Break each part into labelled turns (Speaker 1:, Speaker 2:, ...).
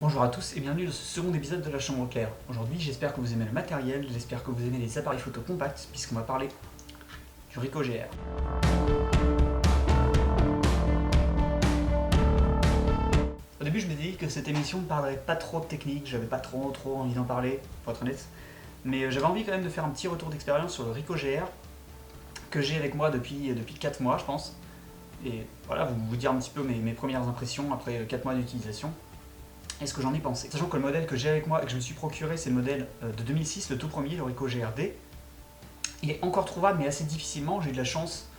Speaker 1: Bonjour à tous et bienvenue dans ce second épisode de la Chambre Claire. Aujourd'hui, j'espère que vous aimez le matériel, j'espère que vous aimez les appareils photo compacts, puisqu'on va parler du Ricoh GR. Au début, je me disais que cette émission ne parlerait pas trop de technique, j'avais pas trop envie d'en parler, pour être honnête. Mais j'avais envie quand même de faire un petit retour d'expérience sur le Ricoh GR, que j'ai avec moi depuis 4 mois, je pense. Et voilà, vous dire un petit peu mes premières impressions après 4 mois d'utilisation. Et ce que j'en ai pensé. Sachant que le modèle que j'ai avec moi et que je me suis procuré, c'est le modèle de 2006, le tout premier, le Ricoh GR-D. Il est encore trouvable, mais assez difficilement. J'ai eu de la chance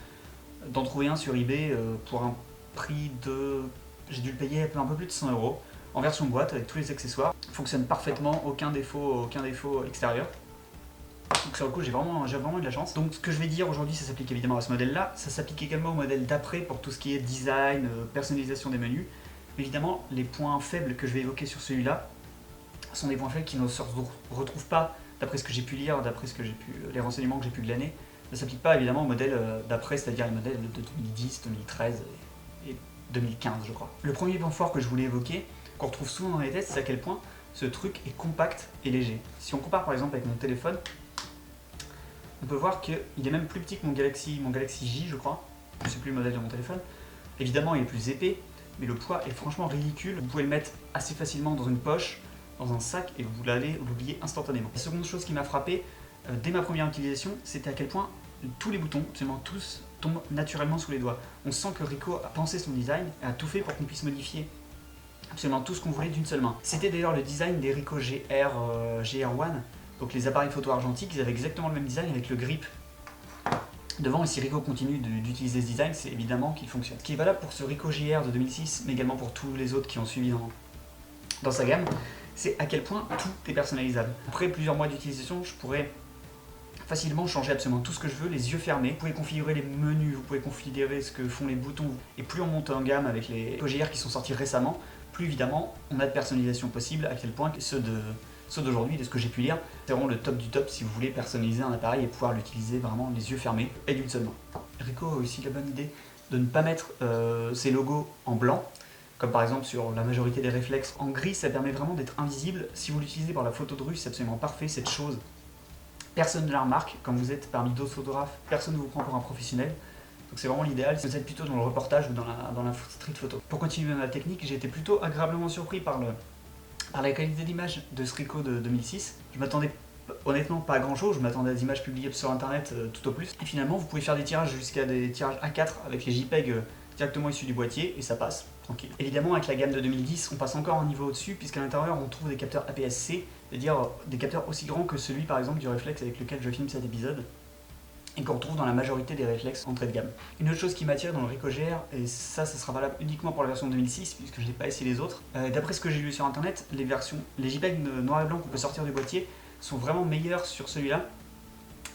Speaker 1: d'en trouver un sur eBay pour un prix de... J'ai dû le payer un peu plus de 100 euros, en version boîte, avec tous les accessoires. Il fonctionne parfaitement, aucun défaut extérieur. Donc sur le coup, j'ai vraiment eu de la chance. Donc ce que je vais dire aujourd'hui, ça s'applique évidemment à ce modèle-là. Ça s'applique également au modèle d'après pour tout ce qui est design, personnalisation des menus. Évidemment, les points faibles que je vais évoquer sur celui-là sont des points faibles qui ne se retrouvent pas, d'après ce que j'ai pu lire, les renseignements que j'ai pu glaner, ne s'appliquent pas évidemment au modèle d'après, c'est-à-dire les modèles de 2010, 2013 et 2015, je crois. Le premier point fort que je voulais évoquer, qu'on retrouve souvent dans les tests, c'est à quel point ce truc est compact et léger. Si on compare par exemple avec mon téléphone, on peut voir qu'il est même plus petit que mon Galaxy J, je crois. Je ne sais plus le modèle de mon téléphone. Évidemment, il est plus épais, mais le poids est franchement ridicule. Vous pouvez le mettre assez facilement dans une poche, dans un sac, et vous allez l'oublier instantanément. La seconde chose qui m'a frappé dès ma première utilisation, c'était à quel point tous les boutons, absolument tous, tombent naturellement sous les doigts. On sent que Ricoh a pensé son design et a tout fait pour qu'on puisse modifier absolument tout ce qu'on voulait d'une seule main. C'était d'ailleurs le design des Ricoh GR1, donc les appareils photo argentiques, ils avaient exactement le même design avec le grip devant, et si Ricoh continue d'utiliser ce design, c'est évidemment qu'il fonctionne. Ce qui est valable pour ce Ricoh JR de 2006, mais également pour tous les autres qui ont suivi dans sa gamme, c'est à quel point tout est personnalisable. Après plusieurs mois d'utilisation, je pourrais facilement changer absolument tout ce que je veux, les yeux fermés. Vous pouvez configurer les menus, vous pouvez configurer ce que font les boutons. Et plus on monte en gamme avec les Ricoh JR qui sont sortis récemment, plus évidemment on a de personnalisation possible, à quel point que ceux d'aujourd'hui, de ce que j'ai pu lire, c'est vraiment le top du top si vous voulez personnaliser un appareil et pouvoir l'utiliser vraiment les yeux fermés et d'une seule main. Ricoh a aussi la bonne idée de ne pas mettre ses logos en blanc, comme par exemple sur la majorité des réflexes. En gris, ça permet vraiment d'être invisible. Si vous l'utilisez pour la photo de rue, c'est absolument parfait cette chose. Personne ne la remarque, quand vous êtes parmi d'autres photographes, personne ne vous prend pour un professionnel. Donc c'est vraiment l'idéal si vous êtes plutôt dans le reportage ou dans la street photo. Pour continuer dans la technique, j'ai été plutôt agréablement surpris par la qualité d'image de ce Ricoh de 2006. Je m'attendais honnêtement pas à grand chose, je m'attendais à des images publiées sur internet tout au plus. Et finalement, vous pouvez faire des tirages jusqu'à des tirages A4 avec les JPEG directement issus du boîtier et ça passe tranquille. Évidemment, avec la gamme de 2010, on passe encore un niveau au-dessus puisqu'à l'intérieur on trouve des capteurs APS-C, c'est-à-dire des capteurs aussi grands que celui par exemple du réflexe avec lequel je filme cet épisode, et qu'on retrouve dans la majorité des réflexes entrée de gamme. Une autre chose qui m'attire dans le Ricoh GR, et ça sera valable uniquement pour la version 2006 puisque je n'ai pas essayé les autres, d'après ce que j'ai lu sur internet, les JPEG noir et blanc qu'on peut sortir du boîtier sont vraiment meilleurs sur celui-là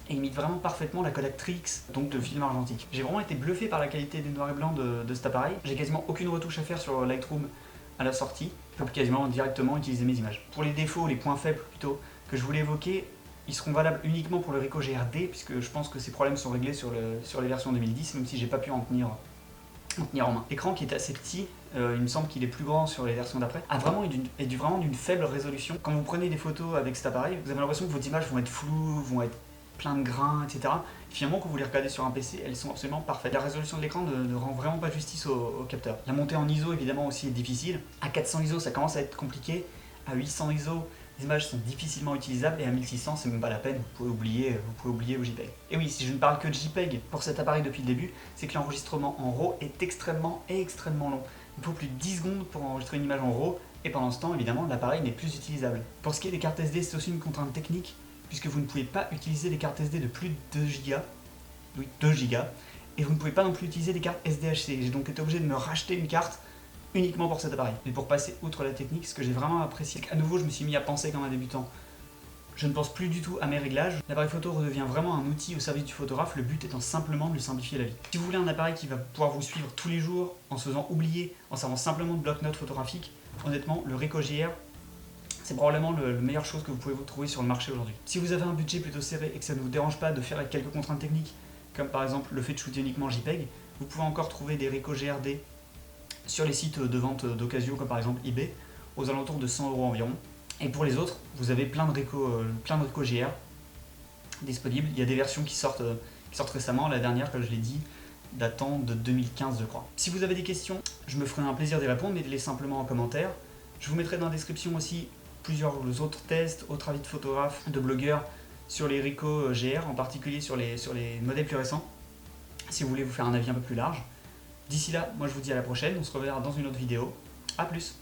Speaker 1: et imitent vraiment parfaitement la Kodak Tri-X, donc de film argentique. J'ai vraiment été bluffé par la qualité des noirs et blancs de cet appareil. J'ai quasiment aucune retouche à faire sur Lightroom à la sortie, je peux quasiment directement utiliser mes images. Pour les défauts, les points faibles plutôt, que je voulais évoquer, ils seront valables uniquement pour le Ricoh GR-D, puisque je pense que ces problèmes sont réglés sur les versions 2010, même si j'ai pas pu en tenir en main. L'écran qui est assez petit, il me semble qu'il est plus grand sur les versions d'après, est vraiment d'une faible résolution. Quand vous prenez des photos avec cet appareil, vous avez l'impression que vos images vont être floues, vont être plein de grains, etc. Et finalement, quand vous les regardez sur un PC, elles sont absolument parfaites. La résolution de l'écran ne rend vraiment pas justice au capteur. La montée en ISO, évidemment, aussi est difficile. À 400 ISO, ça commence à être compliqué. À 800 ISO, les images sont difficilement utilisables et à 1600, c'est même pas la peine, vous pouvez oublier vos JPEG. Et oui, si je ne parle que de JPEG pour cet appareil depuis le début, c'est que l'enregistrement en RAW est extrêmement long. Il faut plus de 10 secondes pour enregistrer une image en RAW, et pendant ce temps, évidemment, l'appareil n'est plus utilisable. Pour ce qui est des cartes SD, c'est aussi une contrainte technique, puisque vous ne pouvez pas utiliser des cartes SD de plus de 2 Go, oui, 2 Go, et vous ne pouvez pas non plus utiliser des cartes SDHC. J'ai donc été obligé de me racheter une carte uniquement pour cet appareil. Mais pour passer outre la technique, ce que j'ai vraiment apprécié, c'est qu'à nouveau je me suis mis à penser comme un débutant. Je ne pense plus du tout à mes réglages. L'appareil photo redevient vraiment un outil au service du photographe, le but étant simplement de lui simplifier la vie. Si vous voulez un appareil qui va pouvoir vous suivre tous les jours, en se faisant oublier, en servant simplement de bloc-notes photographique, honnêtement, le Ricoh JR, c'est probablement la meilleure chose que vous pouvez vous trouver sur le marché aujourd'hui. Si vous avez un budget plutôt serré et que ça ne vous dérange pas de faire avec quelques contraintes techniques, comme par exemple le fait de shooter uniquement JPEG, vous pouvez encore trouver des Ricoh GR-D sur les sites de vente d'occasion comme par exemple eBay, aux alentours de 100 € environ. Et pour les autres, vous avez plein de Ricoh GR disponibles. Il y a des versions qui sortent récemment. La dernière, comme je l'ai dit, datant de 2015 je crois. Si vous avez des questions, je me ferai un plaisir d'y répondre, mettez-les simplement en commentaire. Je vous mettrai dans la description aussi plusieurs autres tests, autres avis de photographes, de blogueurs sur les Ricoh GR, en particulier sur les modèles plus récents, si vous voulez vous faire un avis un peu plus large. D'ici là, moi je vous dis à la prochaine, on se reverra dans une autre vidéo. A plus!